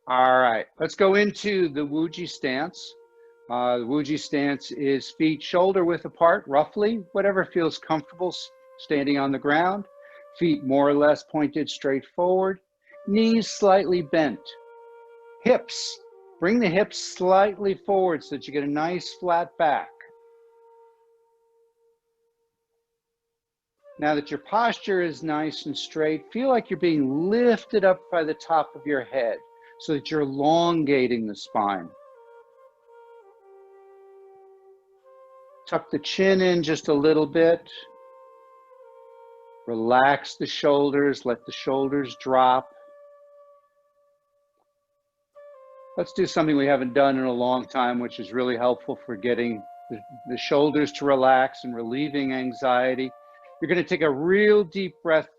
All right, let's go into the Wuji stance. The Wuji stance is feet shoulder width apart, roughly, whatever feels comfortable, standing on the ground. Feet more or less pointed straight forward. Knees slightly bent. Hips, bring the hips slightly forward so that you get a nice flat back. Now that your posture is nice and straight, feel like you're being lifted up by the top of your head so that you're elongating the spine. Tuck the chin in just a little bit. Relax the shoulders, let the shoulders drop. Let's do something we haven't done in a long time, which is really helpful for getting the shoulders to relax and relieving anxiety. You're going to take a real deep breath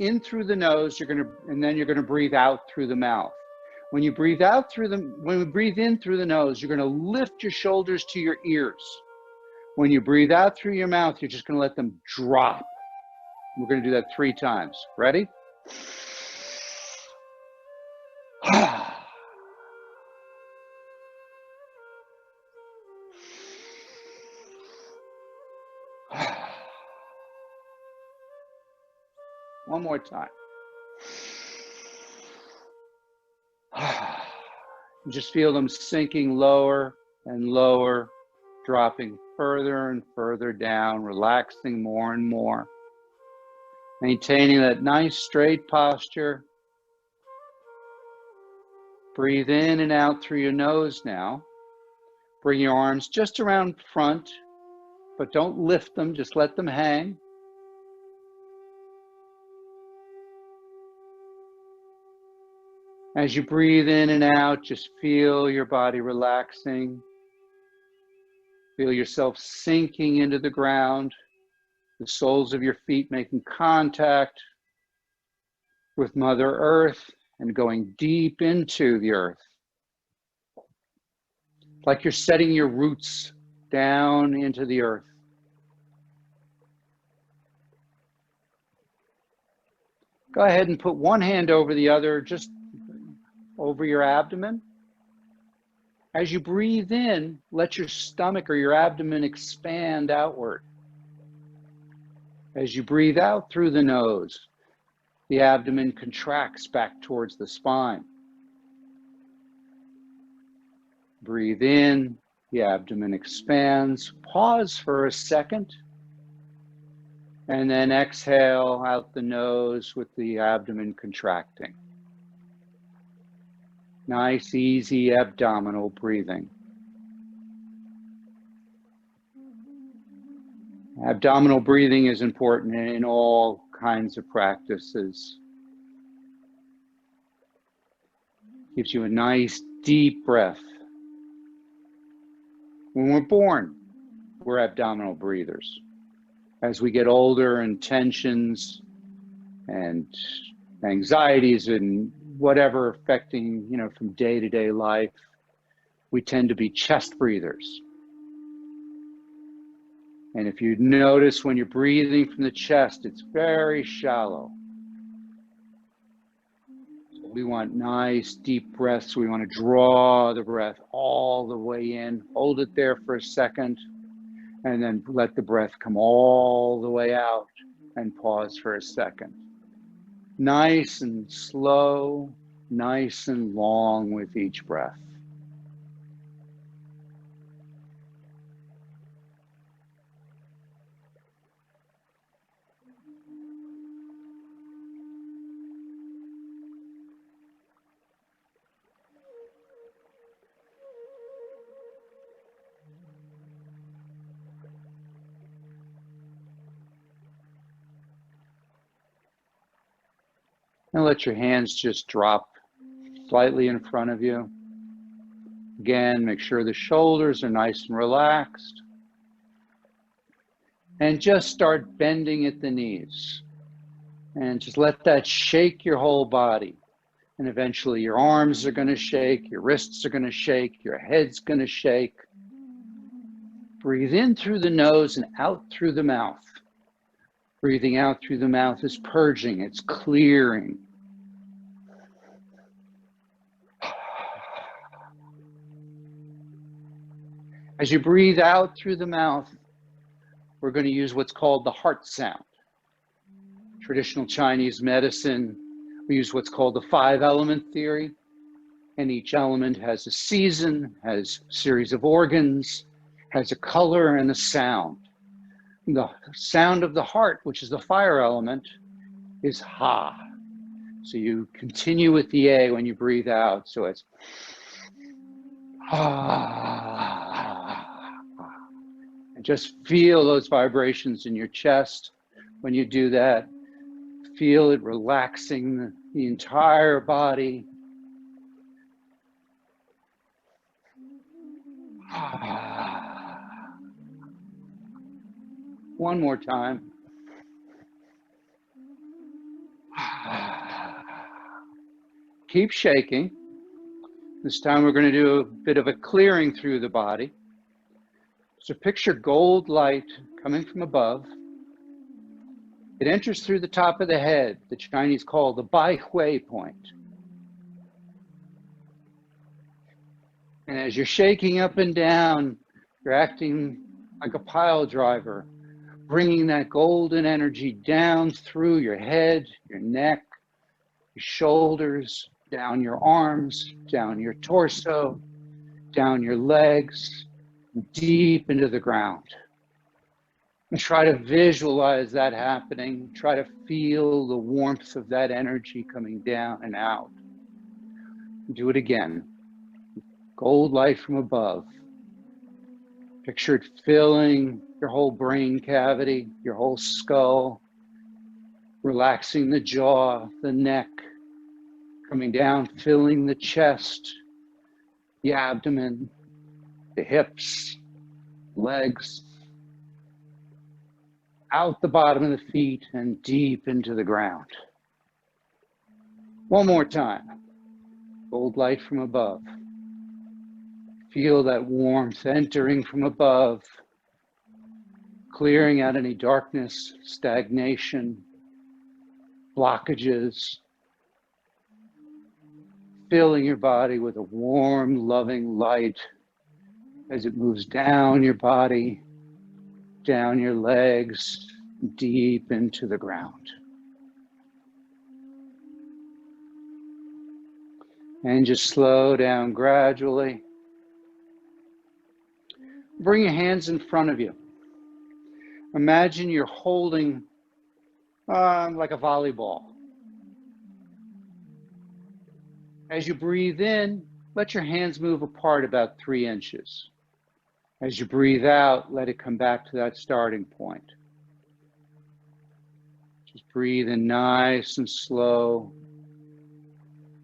in through the nose, and then you're going to breathe out through the mouth. When you breathe when we breathe in through the nose, you're going to lift your shoulders to your ears. When you breathe out through your mouth, you're just going to let them drop. We're going to do that 3 times. Ready? One more time. You just feel them sinking lower and lower, dropping further and further down, relaxing more and more. Maintaining that nice straight posture. Breathe in and out through your nose now. Bring your arms just around front, but don't lift them, just let them hang. As you breathe in and out, just feel your body relaxing. Feel yourself sinking into the ground, the soles of your feet making contact with Mother Earth and going deep into the earth. Like you're setting your roots down into the earth. Go ahead and put one hand over the other, just over your abdomen. As you breathe in, let your stomach or your abdomen expand outward. As you breathe out through the nose, the abdomen contracts back towards the spine. Breathe in, the abdomen expands. Pause for a second. And then exhale out the nose with the abdomen contracting. Nice, easy abdominal breathing. Abdominal breathing is important in all kinds of practices. Gives you a nice, deep breath. When we're born, we're abdominal breathers. As we get older and tensions and anxieties and whatever affecting, from day-to-day life, we tend to be chest breathers. And if you notice when you're breathing from the chest, it's very shallow. So we want nice, deep breaths. We want to draw the breath all the way in, hold it there for a second, and then let the breath come all the way out and pause for a second. Nice and slow, nice and long with each breath. And let your hands just drop slightly in front of you. Again, make sure the shoulders are nice and relaxed. And just start bending at the knees. And just let that shake your whole body. And eventually your arms are going to shake, your wrists are going to shake, your head's going to shake. Breathe in through the nose and out through the mouth. Breathing out through the mouth is purging, it's clearing. As you breathe out through the mouth, we're going to use what's called the heart sound. Traditional Chinese medicine, we use what's called the 5-element theory, and each element has a season, has a series of organs, has a color and a sound. The sound of the heart, which is the fire element, is ha. So you continue with the A when you breathe out. So it's ha. And just feel those vibrations in your chest. When you do that, feel it relaxing the entire body. One more time. Keep shaking. This time we're going to do a bit of a clearing through the body. So picture gold light coming from above. It enters through the top of the head, the Chinese call the Bai Hui point. And as you're shaking up and down, you're acting like a pile driver, bringing that golden energy down through your head, your neck, your shoulders, down your arms, down your torso, down your legs, deep into the ground. And try to visualize that happening. Try to feel the warmth of that energy coming down and out. Do it again. Gold light from above. Picture it filling your whole brain cavity, your whole skull, relaxing the jaw, the neck, coming down, filling the chest, the abdomen, the hips, legs, out the bottom of the feet and deep into the ground. One more time. Gold light from above. Feel that warmth entering from above, clearing out any darkness, stagnation, blockages, filling your body with a warm, loving light as it moves down your body, down your legs, deep into the ground. And just slow down gradually. Bring your hands in front of you. Imagine you're holding like a volleyball. As you breathe in, let your hands move apart about 3 inches. As you breathe out, let it come back to that starting point. Just breathe in nice and slow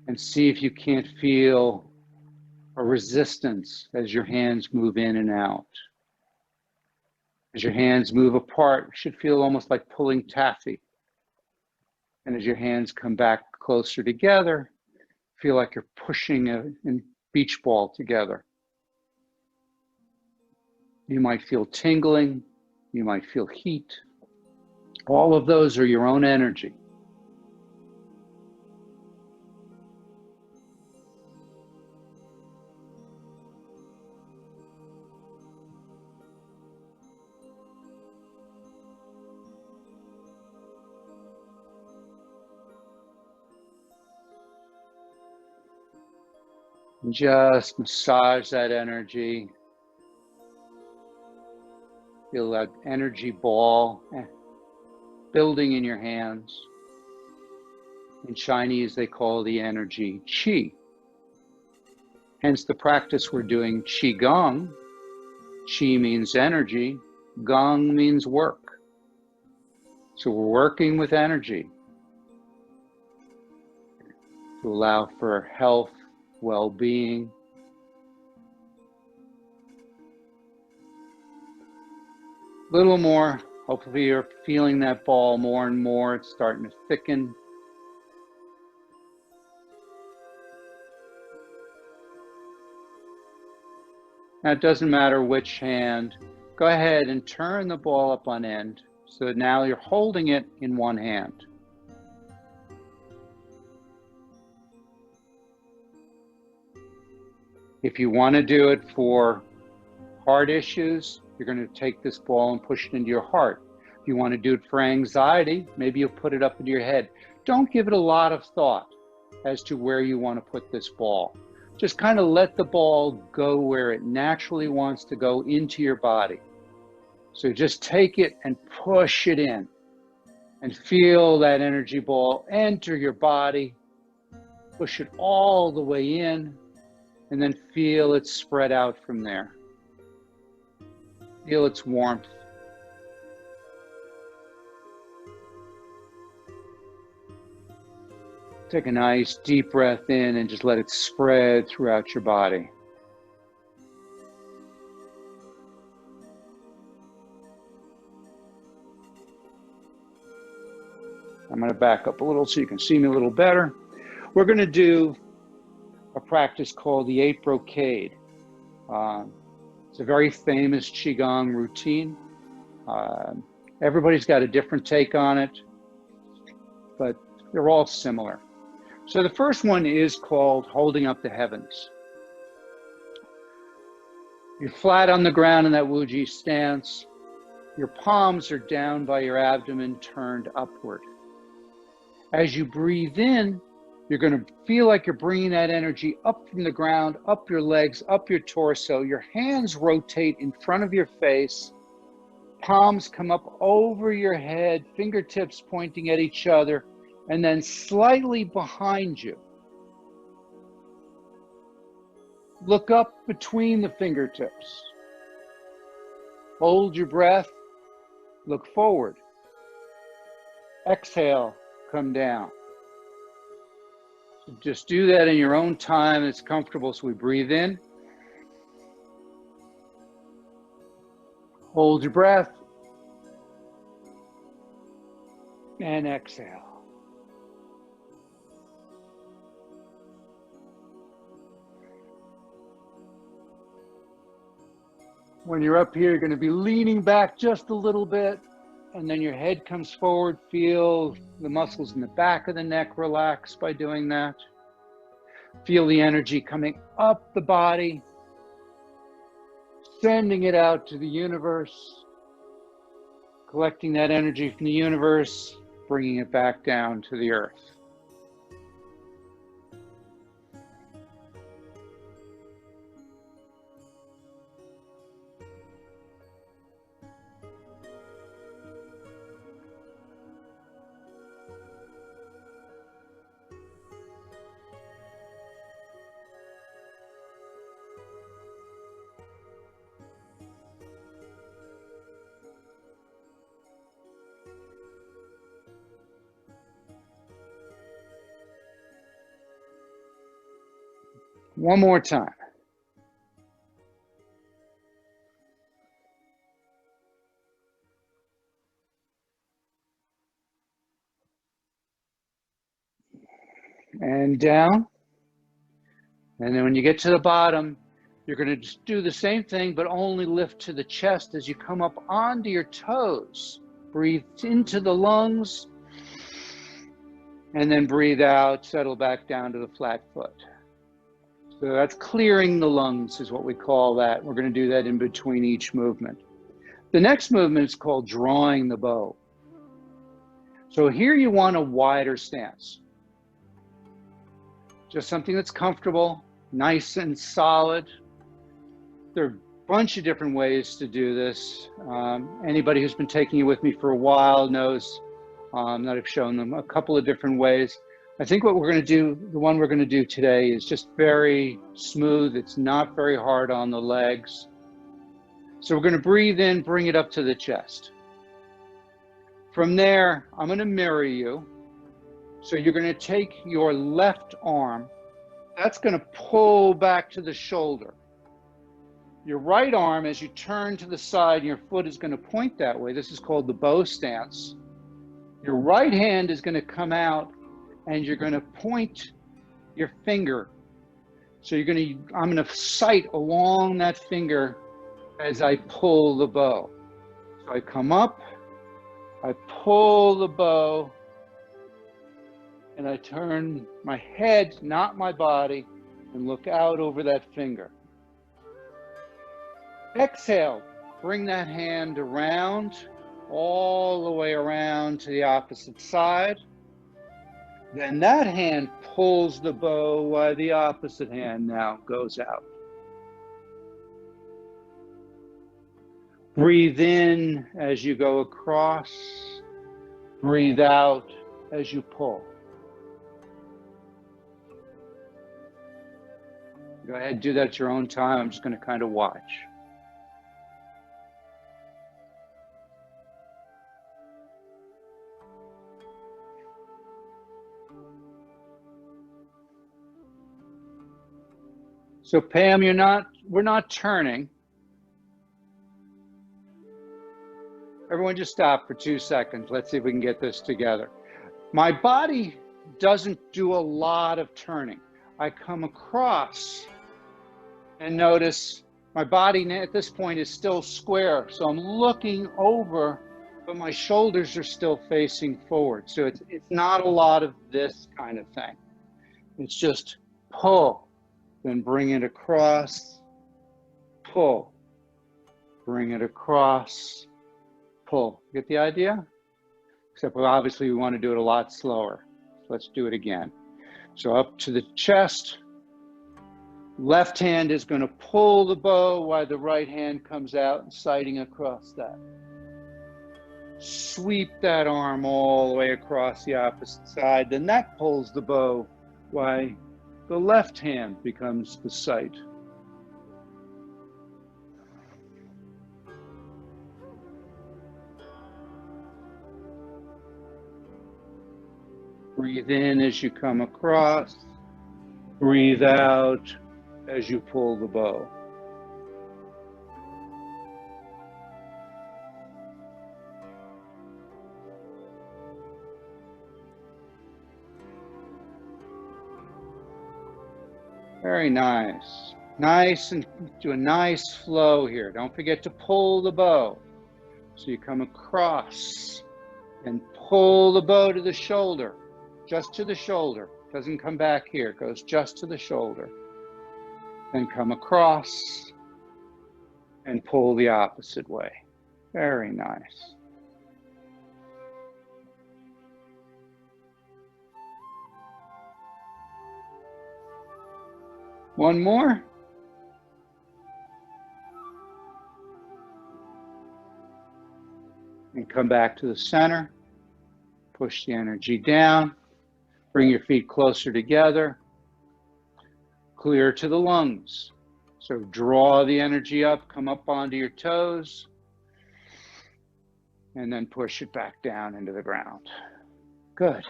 and see if you can't feel a resistance as your hands move in and out. As your hands move apart, it should feel almost like pulling taffy. And as your hands come back closer together, feel like you're pushing a beach ball together. You might feel tingling, you might feel heat. All of those are your own energy. Just massage that energy. Feel that energy ball building in your hands. In Chinese, they call the energy Qi. Hence the practice we're doing, Qigong. Qi means energy, Gong means work. So we're working with energy to allow for health, well-being. A little more. Hopefully you're feeling that ball more and more. It's starting to thicken. Now it doesn't matter which hand. Go ahead and turn the ball up on end so that now you're holding it in one hand. If you want to do it for heart issues, you're going to take this ball and push it into your heart. If you want to do it for anxiety, maybe you'll put it up into your head. Don't give it a lot of thought as to where you want to put this ball. Just kind of let the ball go where it naturally wants to go into your body. So just take it and push it in and feel that energy ball enter your body. Push it all the way in and then feel it spread out from there. Feel its warmth. Take a nice deep breath in and just let it spread throughout your body. I'm going to back up a little so you can see me a little better. We're going to do a practice called the 8 Brocade. It's a very famous Qigong routine. Everybody's got a different take on it, but they're all similar. So the first one is called holding up the heavens. You're flat on the ground in that Wuji stance. Your palms are down by your abdomen, turned upward. As you breathe in, you're going to feel like you're bringing that energy up from the ground, up your legs, up your torso. Your hands rotate in front of your face. Palms come up over your head, fingertips pointing at each other, and then slightly behind you. Look up between the fingertips. Hold your breath. Look forward. Exhale, come down. So just do that in your own time. It's comfortable. So we breathe in. Hold your breath. And exhale. When you're up here, you're going to be leaning back just a little bit, and then your head comes forward. Feel the muscles in the back of the neck relax by doing that. Feel the energy coming up the body, sending it out to the universe, collecting that energy from the universe, bringing it back down to the earth. One more time. And down. And then when you get to the bottom, you're going to just do the same thing, but only lift to the chest as you come up onto your toes. Breathe into the lungs. And then breathe out, settle back down to the flat foot. So that's clearing the lungs is what we call that. We're going to do that in between each movement. The next movement is called drawing the bow. So here you want a wider stance. Just something that's comfortable, nice and solid. There are a bunch of different ways to do this. Anybody who's been taking it with me for a while knows that I've shown them a couple of different ways. I think what we're going to do, the one we're going to do today is just very smooth. It's not very hard on the legs. So we're going to breathe in, bring it up to the chest. From there, I'm going to mirror you. So you're going to take your left arm. That's going to pull back to the shoulder. Your right arm, as you turn to the side, your foot is going to point that way. This is called the bow stance. Your right hand is going to come out and you're going to point your finger. So I'm going to sight along that finger as I pull the bow. So I come up, I pull the bow, and I turn my head, not my body, and look out over that finger. Exhale, bring that hand around, all the way around to the opposite side. Then that hand pulls the bow while the opposite hand now goes out. Breathe in as you go across. Breathe out as you pull. Go ahead, do that at your own time. I'm just going to kind of watch. So Pam, we're not turning. Everyone just stop for 2 seconds. Let's see if we can get this together. My body doesn't do a lot of turning. I come across and notice my body at this point is still square. So I'm looking over, but my shoulders are still facing forward. So it's not a lot of this kind of thing. It's just pull, then bring it across, pull, bring it across, pull. Get the idea? Except obviously we want to do it a lot slower. So let's do it again. So up to the chest, left hand is going to pull the bow while the right hand comes out and sighting across that. Sweep that arm all the way across the opposite side. Then that pulls the bow while the left hand becomes the sight. Breathe in as you come across. Breathe out as you pull the bow. Very nice. Nice, and do a nice flow here. Don't forget to pull the bow. So you come across and pull the bow to the shoulder, just to the shoulder. Doesn't come back here, it goes just to the shoulder. Then come across and pull the opposite way. Very nice. One more. And come back to the center. Push the energy down. Bring your feet closer together. Clear to the lungs. So draw the energy up, come up onto your toes, and then push it back down into the ground. Good.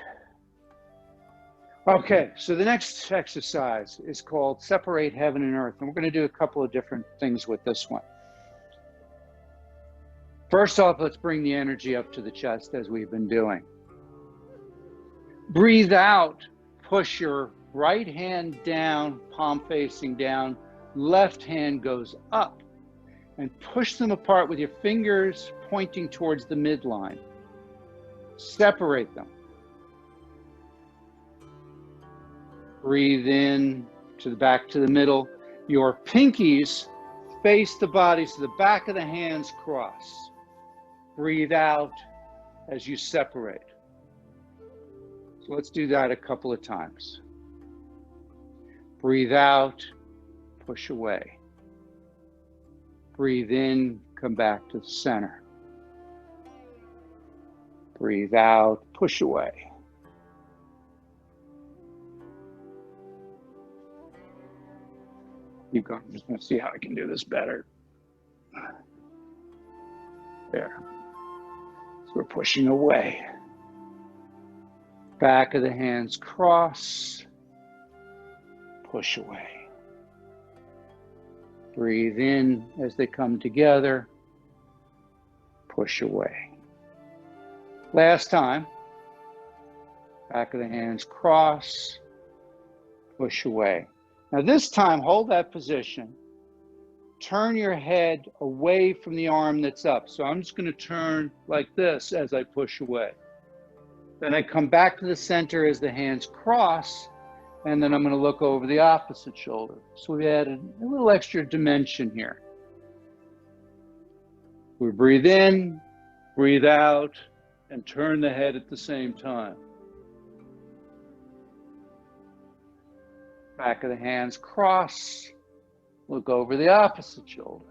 Okay, so the next exercise is called Separate Heaven and Earth, and we're going to do a couple of different things with this one. First off, let's bring the energy up to the chest as we've been doing. Breathe out, push your right hand down, palm facing down, left hand goes up, and push them apart with your fingers pointing towards the midline. Separate them. Breathe in to the back to the middle. Your pinkies face the body so the back of the hands cross. Breathe out as you separate. So let's do that a couple of times. Breathe out, push away. Breathe in, come back to the center. Breathe out, push away. Keep going. I'm just going to see how I can do this better. There. So we're pushing away. Back of the hands cross. Push away. Breathe in as they come together. Push away. Last time. Back of the hands cross. Push away. Now this time, hold that position. Turn your head away from the arm that's up. So I'm just going to turn like this as I push away. Then I come back to the center as the hands cross, and then I'm going to look over the opposite shoulder. So we added a little extra dimension here. We breathe in, breathe out, and turn the head at the same time. Back of the hands cross. Look over the opposite shoulder.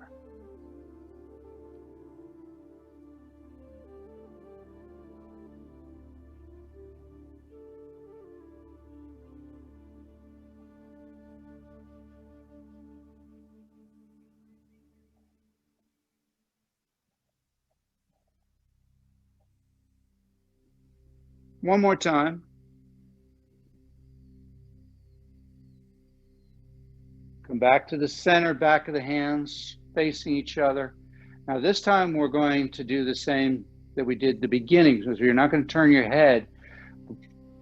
One more time. Come back to the center, back of the hands facing each other. Now this time we're going to do the same that we did at the beginning. So you're not going to turn your head,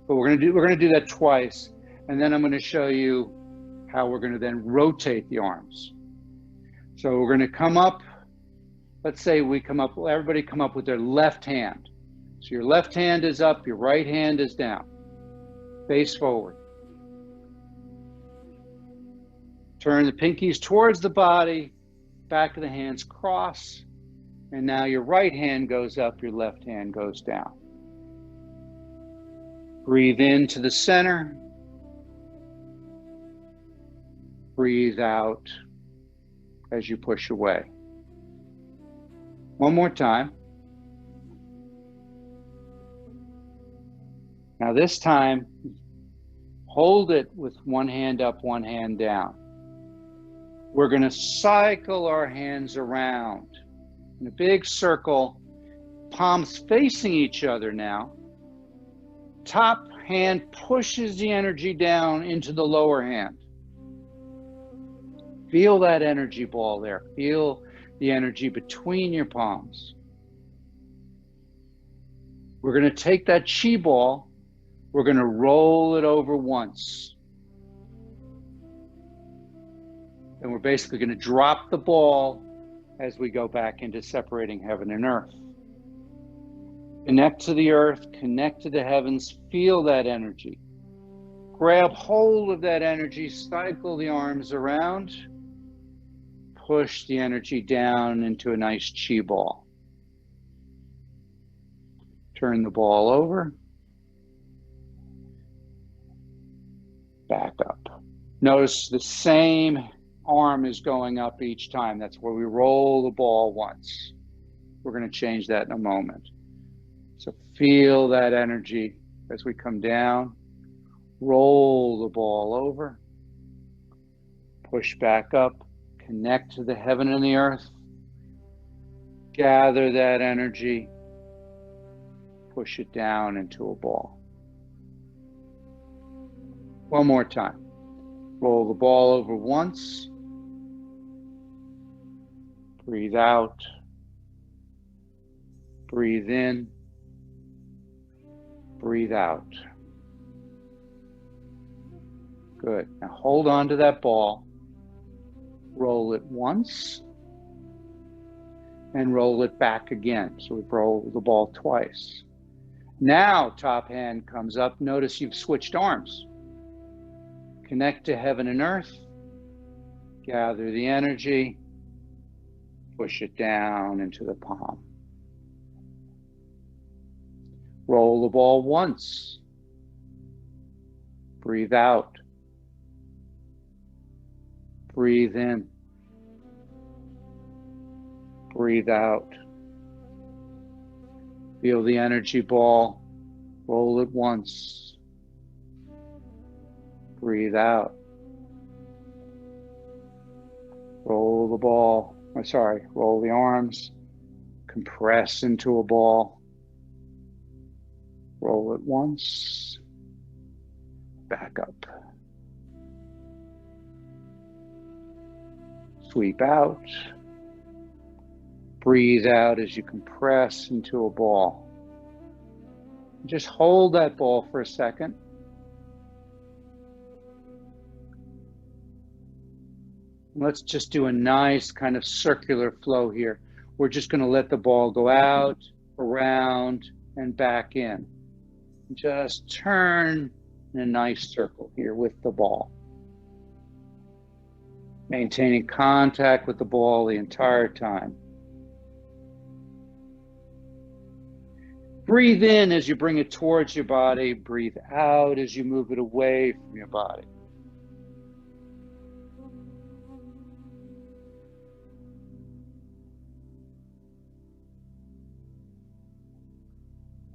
but we're going to do that twice. And then I'm going to show you how we're going to then rotate the arms. So we're going to come up. Let's say we come up, everybody come up with their left hand. So your left hand is up, your right hand is down. Face forward. Turn the pinkies towards the body, back of the hands cross, and now your right hand goes up, your left hand goes down. Breathe into the center. Breathe out as you push away. One more time. Now this time, hold it with one hand up, one hand down. We're going to cycle our hands around in a big circle, palms facing each other now. Top hand pushes the energy down into the lower hand. Feel that energy ball there. Feel the energy between your palms. We're going to take that chi ball. We're going to roll it over once. And we're basically going to drop the ball as we go back into separating heaven and earth. Connect to the earth, connect to the heavens, feel that energy. Grab hold of that energy, cycle the arms around, push the energy down into a nice chi ball. Turn the ball over. Back up. Notice the same arm is going up each time. That's where we roll the ball once. We're going to change that in a moment. So feel that energy as we come down. Roll the ball over. Push back up. Connect to the heaven and the earth. Gather that energy. Push it down into a ball. One more time. Roll the ball over once. Breathe out. Breathe in. Breathe out. Good. Now hold on to that ball. Roll it once. And roll it back again. So we roll the ball twice. Now top hand comes up. Notice you've switched arms. Connect to heaven and earth. Gather the energy. Push it down into the palm. Roll the ball once. Breathe out. Breathe in. Breathe out. Feel the energy ball. Roll it once. Breathe out. Roll the ball. Roll the arms. Compress into a ball. Roll it once. Back up. Sweep out. Breathe out as you compress into a ball. Just hold that ball for a second. Let's just do a nice kind of circular flow here. We're just going to let the ball go out, around, and back in. Just turn in a nice circle here with the ball. Maintaining contact with the ball the entire time. Breathe in as you bring it towards your body. Breathe out as you move it away from your body.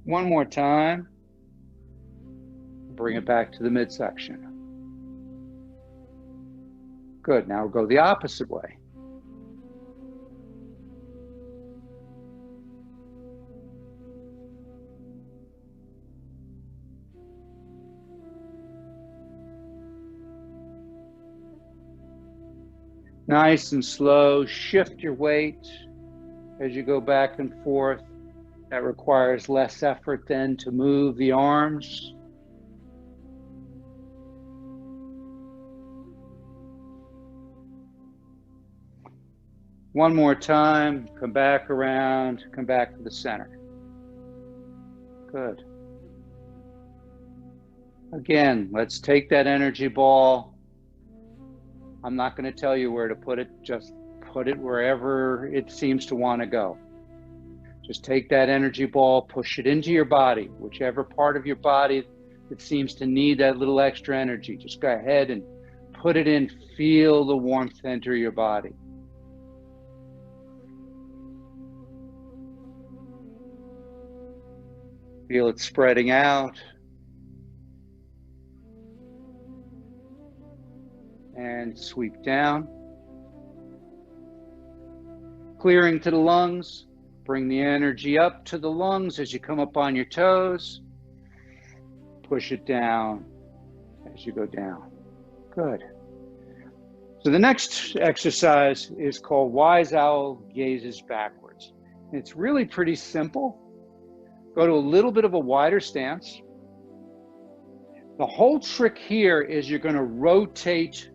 One more time. Bring it back to the midsection. Good. Now we'll go the opposite way. Nice and slow. Shift your weight as you go back and forth. That requires less effort then to move the arms. One more time, come back around, come back to the center. Good. Again, let's take that energy ball. I'm not going to tell you where to put it, just put it wherever it seems to want to go. Just take that energy ball, push it into your body, whichever part of your body that seems to need that little extra energy. Just go ahead and put it in, feel the warmth enter your body. Feel it spreading out. And sweep down. Clearing to the lungs. Bring the energy up to the lungs as you come up on your toes. Push it down as you go down. Good. So the next exercise is called Wise Owl Gazes Backwards. It's really pretty simple. Go to a little bit of a wider stance. The whole trick here is you're going to rotate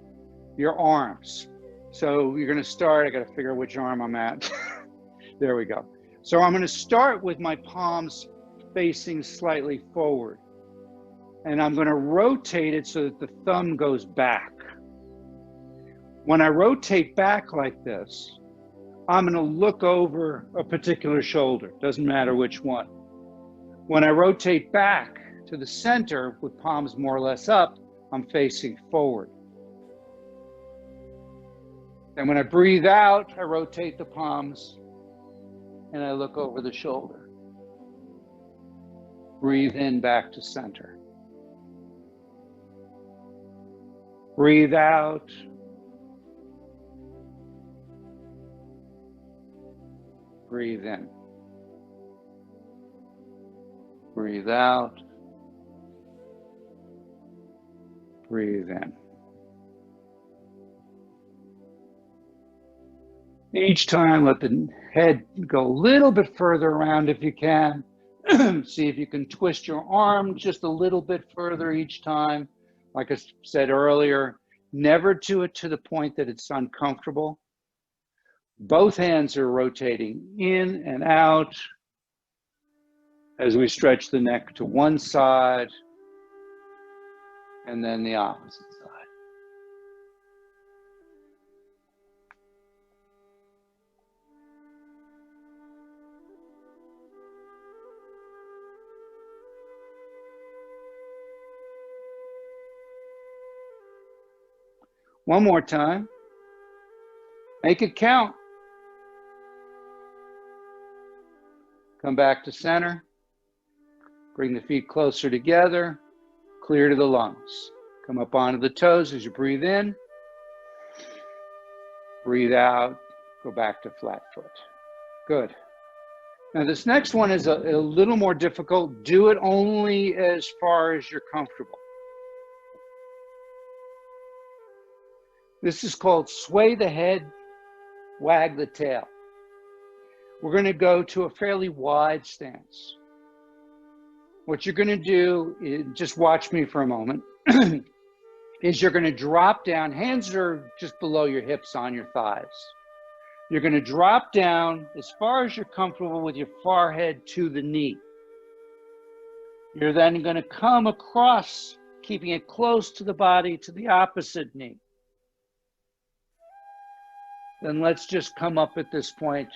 your arms. So you're going to start, I got to figure out which arm I'm at. There we go. So I'm going to start with my palms facing slightly forward. And I'm going to rotate it so that the thumb goes back. When I rotate back like this, I'm going to look over a particular shoulder. Doesn't matter which one. When I rotate back to the center with palms more or less up, I'm facing forward. And when I breathe out, I rotate the palms and I look over the shoulder. Breathe in back to center. Breathe out. Breathe in. Breathe out. Breathe in. Each time, let the head go a little bit further around if you can. See if you can twist your arm just a little bit further each time. Like I said earlier, never do it to the point that it's uncomfortable. Both hands are rotating in and out as we stretch the neck to one side and then the opposite side. One more time. Make it count. Come back to center. Bring the feet closer together. Clear to the lungs. Come up onto the toes as you breathe in. Breathe out. Go back to flat foot. Good. Now this next one is a little more difficult. Do it only as far as you're comfortable. This is called sway the head, wag the tail. We're going to go to a fairly wide stance. What you're going to do is, just watch me for a moment, is you're going to drop down, hands are just below your hips on your thighs. You're going to drop down as far as you're comfortable with your forehead to the knee. You're then going to come across, keeping it close to the body, to the opposite knee. Then let's just come up at this point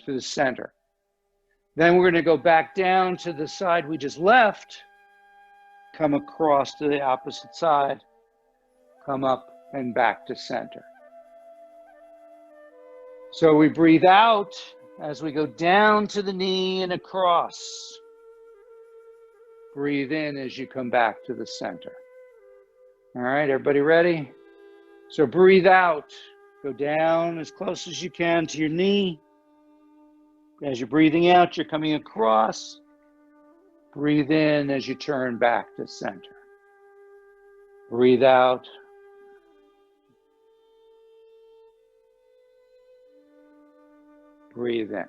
to the center. Then we're going to go back down to the side we just left, come across to the opposite side, come up and back to center. So we breathe out as we go down to the knee and across. Breathe in as you come back to the center. All right, everybody ready? So breathe out, go down as close as you can to your knee. As you're breathing out, you're coming across. Breathe in as you turn back to center. Breathe out. Breathe in.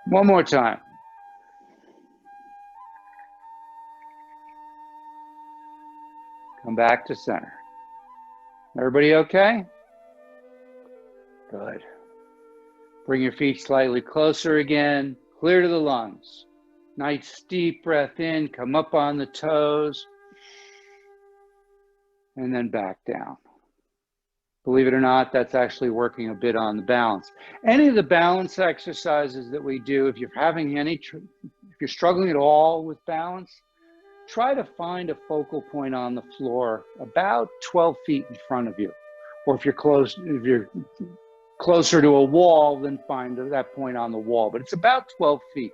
One more time. Come back to center. Everybody okay? Good. Bring your feet slightly closer again. Clear to the lungs. Nice deep breath in. Come up on the toes. And then back down. Believe it or not, that's actually working a bit on the balance. Any of the balance exercises that we do, if you're having if you're struggling at all with balance, try to find a focal point on the floor about 12 feet in front of you. Or if you're closer to a wall, then find that point on the wall. But it's about 12 feet.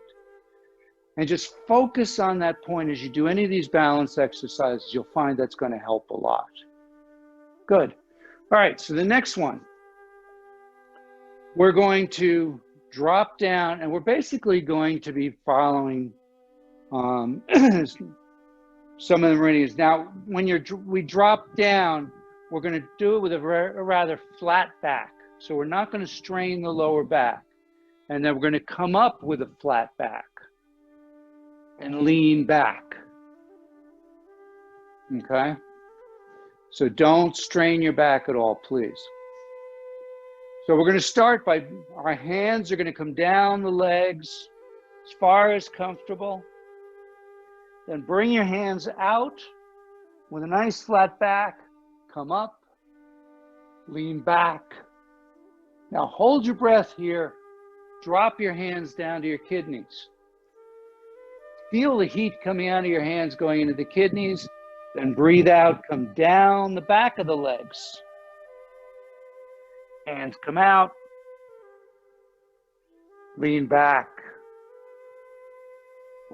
And just focus on that point as you do any of these balance exercises. You'll find that's going to help a lot. Good. All right, so the next one, we're going to drop down, and we're basically going to be following some of the meridians. Now, when we drop down, we're going to do it with a rather flat back. So we're not going to strain the lower back. And then we're going to come up with a flat back and lean back. Okay? So don't strain your back at all, please. So we're going to start by, our hands are going to come down the legs as far as comfortable. Then bring your hands out with a nice flat back. Come up, lean back. Now hold your breath here. Drop your hands down to your kidneys. Feel the heat coming out of your hands going into the kidneys. Then breathe out, come down the back of the legs. Hands come out. Lean back.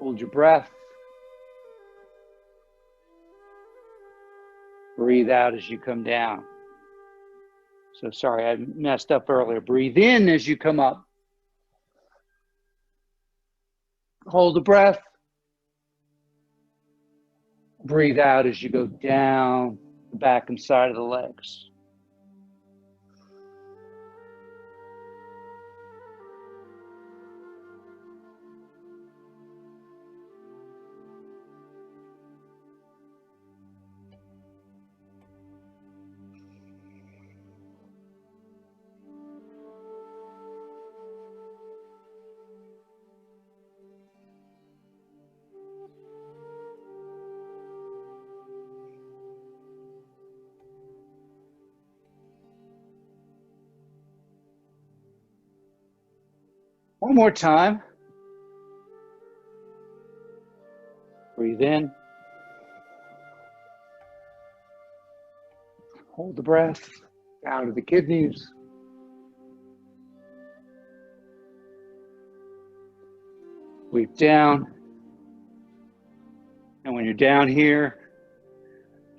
Hold your breath. Breathe out as you come down. So sorry, I messed up earlier. Breathe in as you come up. Hold the breath. Breathe out as you go down the back and side of the legs. One more time. Breathe in. Hold the breath down to the kidneys. Sweep down. And when you're down here,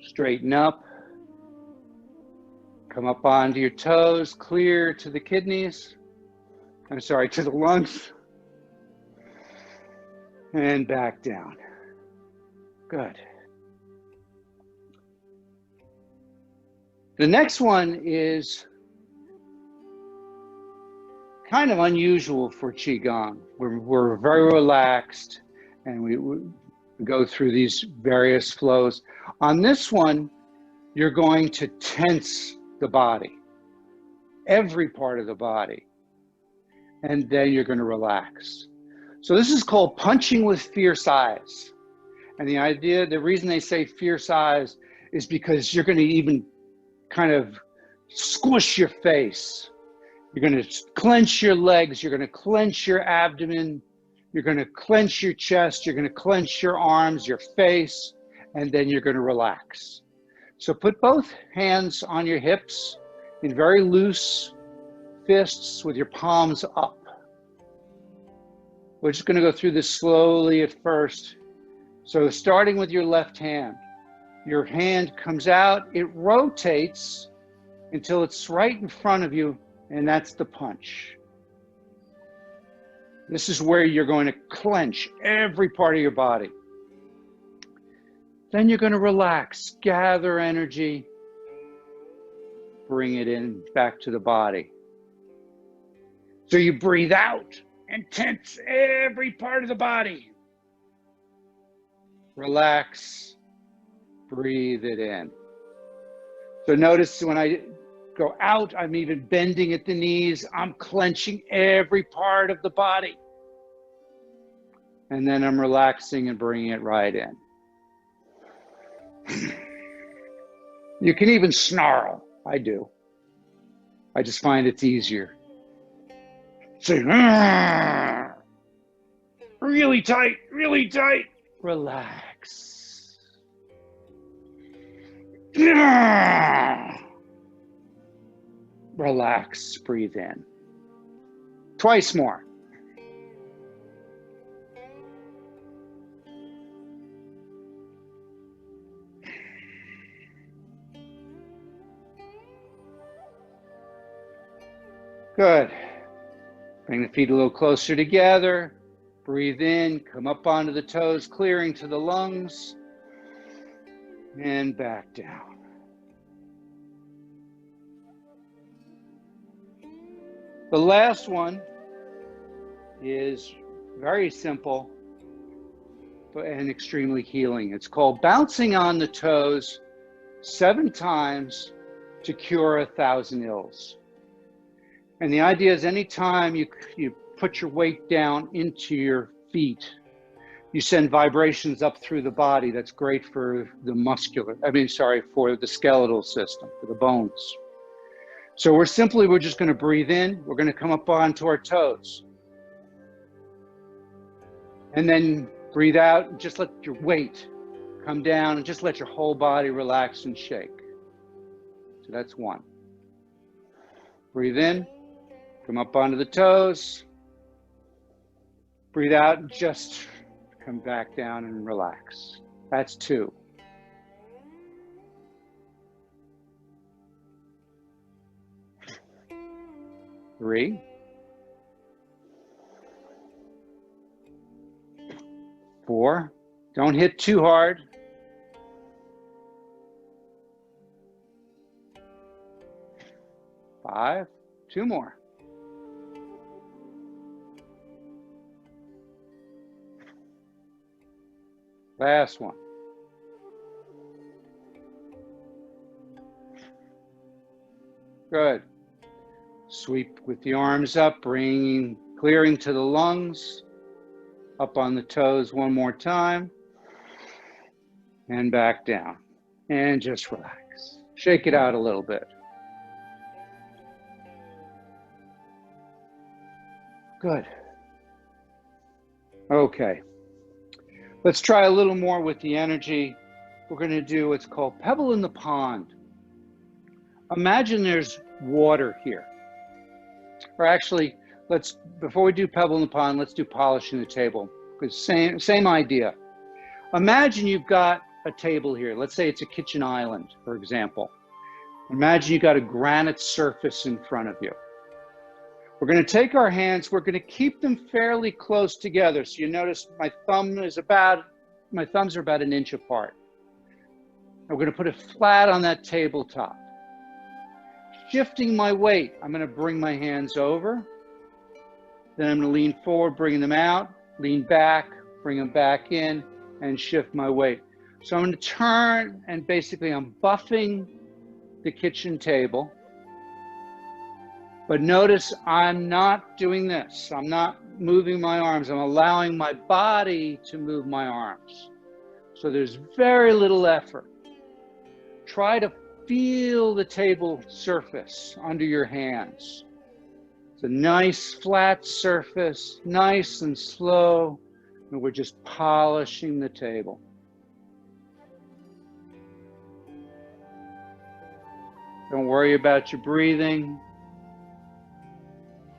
straighten up. Come up onto your toes, clear to the kidneys. I'm sorry, to the lungs. And back down. Good. The next one is kind of unusual for Qigong. We're very relaxed, and we go through these various flows. On this one, you're going to tense the body, every part of the body, and then you're going to relax. So this is called punching with fierce eyes. And the reason they say fierce eyes is because you're going to even kind of squish your face. You're going to clench your legs. You're going to clench your abdomen. You're going to clench your chest. You're going to clench your arms, your face, and then you're going to relax. So put both hands on your hips in very loose fists with your palms up. We're just going to go through this slowly at first. So starting with your left hand, your hand comes out, it rotates until it's right in front of you, and that's the punch. This is where you're going to clench every part of your body. Then you're going to relax, gather energy, bring it in back to the body. So you breathe out and tense every part of the body. Relax, breathe it in. So notice when I go out, I'm even bending at the knees. I'm clenching every part of the body. And then I'm relaxing and bringing it right in. You can even snarl. I do. I just find it's easier. Say, really tight, really tight. Relax. Relax, breathe in. Twice more. Good. Bring the feet a little closer together. Breathe in, come up onto the toes, clearing to the lungs, and back down. The last one is very simple and extremely healing. It's called bouncing on the toes 7 times to cure 1,000 ills. And the idea is anytime you put your weight down into your feet, you send vibrations up through the body. That's great for the for the skeletal system, for the bones. So we're just going to breathe in. We're going to come up onto our toes. And then breathe out and just let your weight come down and just let your whole body relax and shake. So that's 1. Breathe in. Come up onto the toes. Breathe out and just come back down and relax. That's 2. 3. 4. Don't hit too hard. 5. 2 more. Last one. Good. Sweep with the arms up, clearing to the lungs. Up on the toes 1 more time. And back down. And just relax. Shake it out a little bit. Good. Okay. Let's try a little more with the energy. We're going to do what's called pebble in the pond. Imagine there's water here. Or actually, before we do pebble in the pond, let's do polishing the table. Because same idea. Imagine you've got a table here. Let's say it's a kitchen island, for example. Imagine you've got a granite surface in front of you. We're going to take our hands, we're going to keep them fairly close together. So you notice my thumbs are about 1 inch apart. And we're going to put it flat on that tabletop. Shifting my weight, I'm going to bring my hands over. Then I'm going to lean forward, bringing them out, lean back, bring them back in, and shift my weight. So I'm going to turn, and basically I'm buffing the kitchen table. But notice I'm not doing this. I'm not moving my arms. I'm allowing my body to move my arms. So there's very little effort. Try to feel the table surface under your hands. It's a nice flat surface, nice and slow, and we're just polishing the table. Don't worry about your breathing.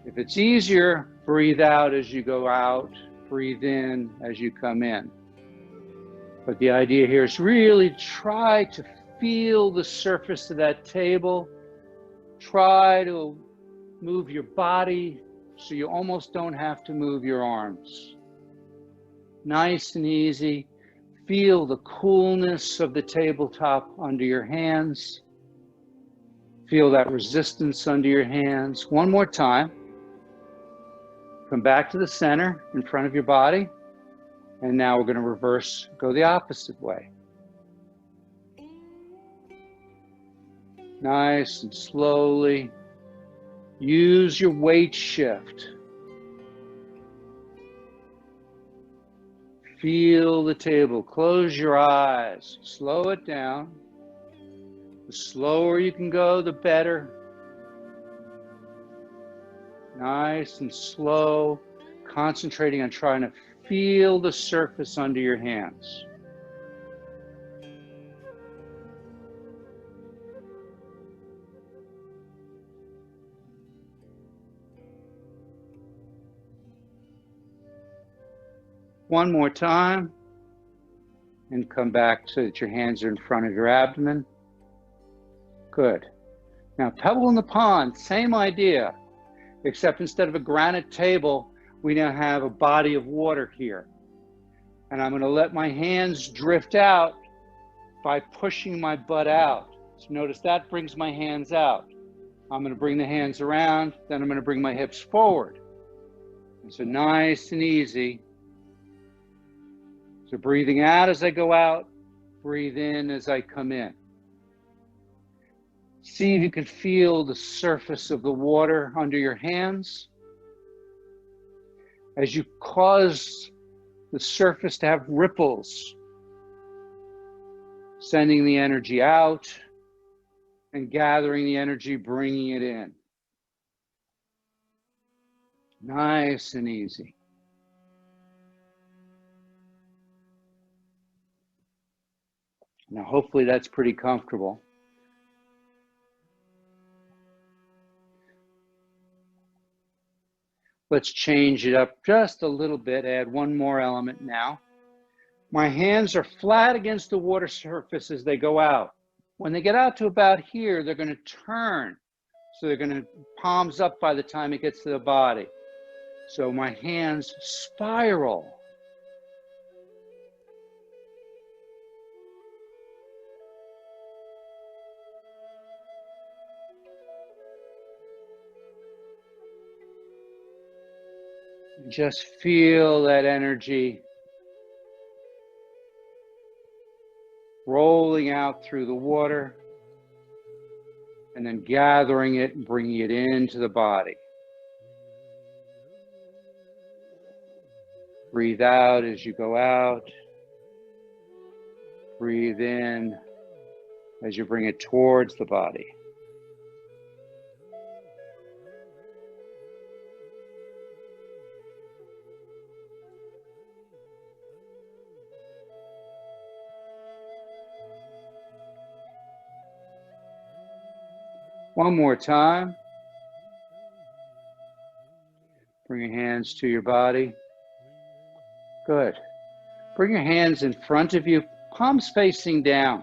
If it's easier, breathe out as you go out, breathe in as you come in. But the idea here is really try to feel the surface of that table. Try to move your body so you almost don't have to move your arms. Nice and easy. Feel the coolness of the tabletop under your hands. Feel that resistance under your hands. One more time. Come back to the center in front of your body. And now we're going to reverse, go the opposite way. Nice and slowly. Use your weight shift. Feel the table. Close your eyes. Slow it down. The slower you can go, the better. Nice and slow, concentrating on trying to feel the surface under your hands. One more time, and come back so that your hands are in front of your abdomen. Good. Now, pebble in the pond, same idea. Except instead of a granite table, we now have a body of water here. And I'm going to let my hands drift out by pushing my butt out. So notice that brings my hands out. I'm going to bring the hands around, then I'm going to bring my hips forward. And so nice and easy. So breathing out as I go out, breathe in as I come in. See if you can feel the surface of the water under your hands. As you cause the surface to have ripples, sending the energy out and gathering the energy, bringing it in. Nice and easy. Now, hopefully that's pretty comfortable. Let's change it up just a little bit, add one more element now. My hands are flat against the water surface as they go out. When they get out to about here, they're going to turn. So they're going to palms up by the time it gets to the body. So my hands spiral. Just feel that energy rolling out through the water and then gathering it and bringing it into the body. Breathe out as you go out. Breathe in as you bring it towards the body. One more time. Bring your hands to your body. Good. Bring your hands in front of you, palms facing down.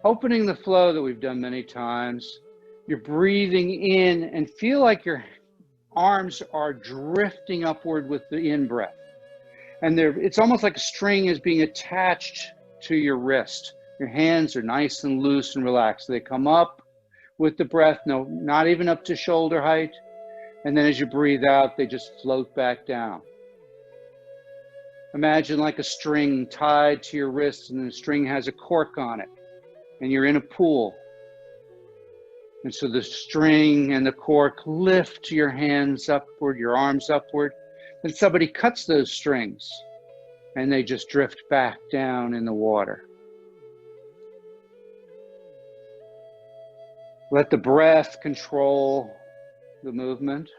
Opening the flow that we've done many times. You're breathing in and feel like your arms are drifting upward with the in-breath. And it's almost like a string is being attached to your wrist. Your hands are nice and loose and relaxed. They come up with the breath, no, not even up to shoulder height. And then as you breathe out, they just float back down. Imagine like a string tied to your wrist, and the string has a cork on it, and you're in a pool. And so the string and the cork lift your hands upward, your arms upward. Then somebody cuts those strings, and they just drift back down in the water. Let the breath control the movement.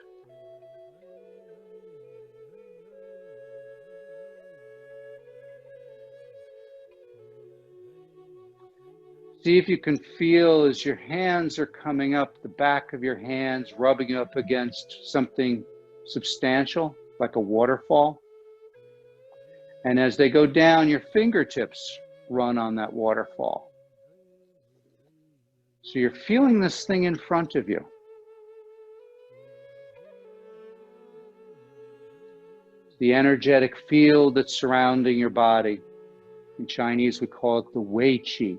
See if you can feel as your hands are coming up, the back of your hands rubbing up against something substantial, like a waterfall. And as they go down, your fingertips run on that waterfall. So you're feeling this thing in front of you. The energetic field that's surrounding your body. In Chinese, we call it the Wei Qi.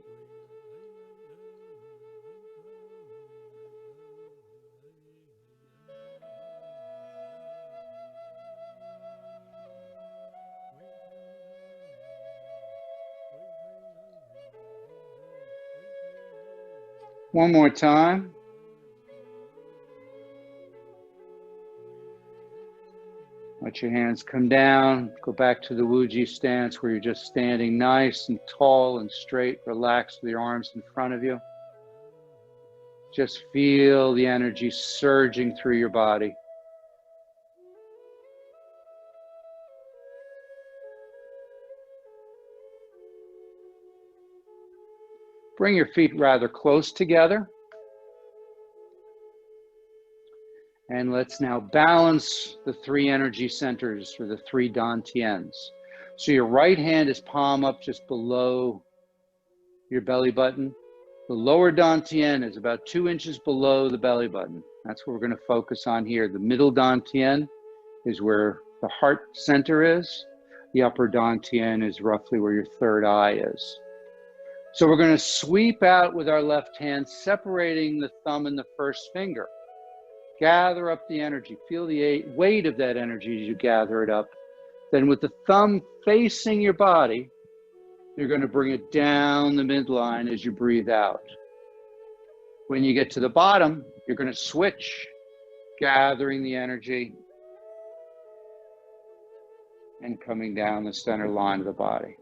One more time. Let your hands come down. Go back to the Wuji stance where you're just standing nice and tall and straight, relaxed with your arms in front of you. Just feel the energy surging through your body. Bring your feet rather close together. And let's now balance the three energy centers, or the three dantians. So your right hand is palm up just below your belly button. The lower dantian is about 2 inches below the belly button. That's what we're going to focus on here. The middle dantian is where the heart center is. The upper dantian is roughly where your third eye is. So we're going to sweep out with our left hand, separating the thumb and the first finger. Gather up the energy. Feel the weight of that energy as you gather it up. Then with the thumb facing your body, you're going to bring it down the midline as you breathe out. When you get to the bottom, you're going to switch, gathering the energy and coming down the center line of the body.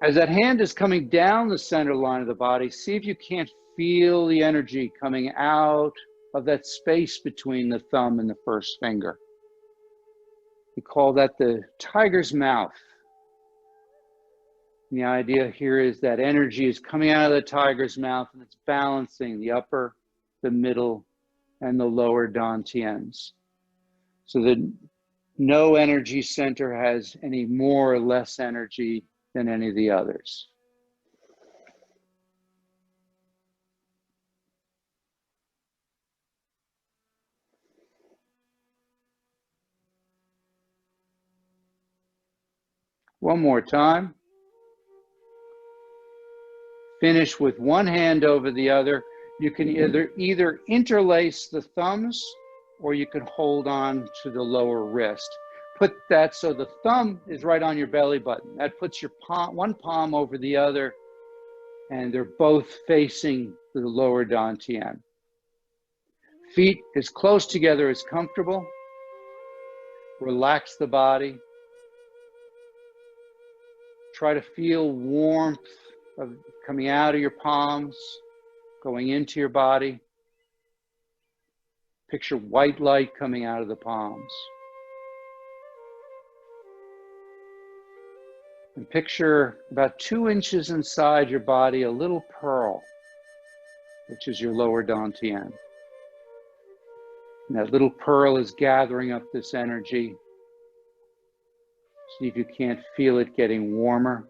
As that hand is coming down the center line of the body, see if you can't feel the energy coming out of that space between the thumb and the first finger. We call that the tiger's mouth. And the idea here is that energy is coming out of the tiger's mouth and it's balancing the upper, the middle, and the lower dantians. So that no energy center has any more or less energy than any of the others. One more time. Finish with one hand over the other. You can either interlace the thumbs or you can hold on to the lower wrist. Put that so the thumb is right on your belly button. That puts your palm, one palm over the other, and they're both facing the lower dantian. Feet as close together as comfortable. Relax the body. Try to feel warmth coming out of your palms, going into your body. Picture white light coming out of the palms. And picture about 2 inches inside your body, a little pearl, which is your lower dantian. And that little pearl is gathering up this energy. See if you can't feel it getting warmer.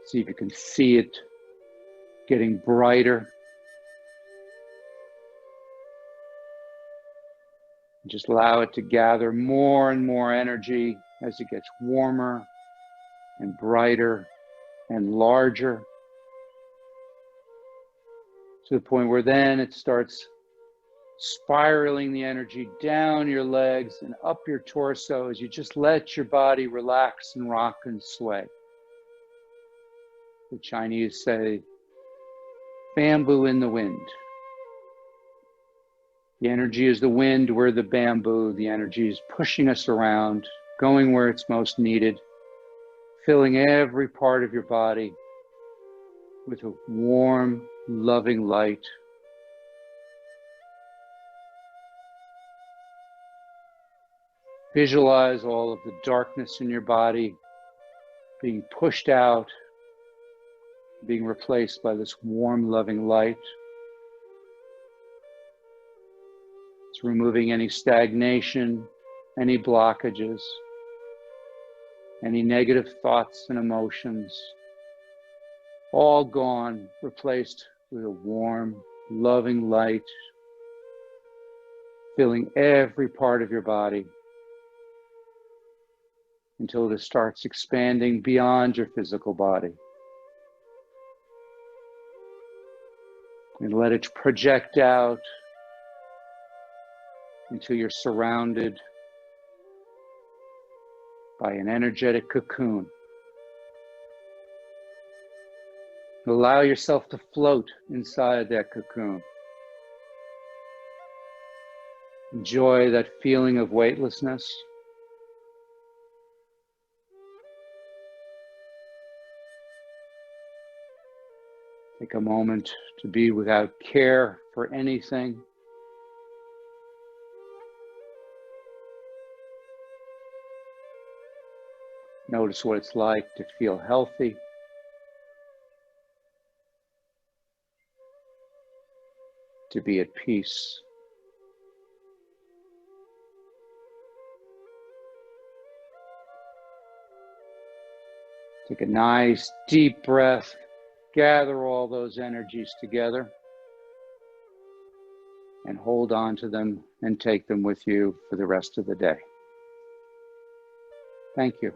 See if you can see it getting brighter. Just allow it to gather more and more energy as it gets warmer and brighter and larger. to the point where then it starts spiraling the energy down your legs and up your torso as you just let your body relax and rock and sway. The Chinese say, bamboo in the wind. The energy is the wind, we're the bamboo. The energy is pushing us around, going where it's most needed, filling every part of your body with a warm, loving light. Visualize all of the darkness in your body being pushed out, being replaced by this warm, loving light. It's removing any stagnation, any blockages, any negative thoughts and emotions. All gone, replaced with a warm, loving light, filling every part of your body until it starts expanding beyond your physical body. And let it project out until you're surrounded by an energetic cocoon. Allow yourself to float inside that cocoon. Enjoy that feeling of weightlessness. Take a moment to be without care for anything. Notice what it's like to feel healthy. To be at peace. Take a nice deep breath. Gather all those energies together and hold on to them and take them with you for the rest of the day. Thank you.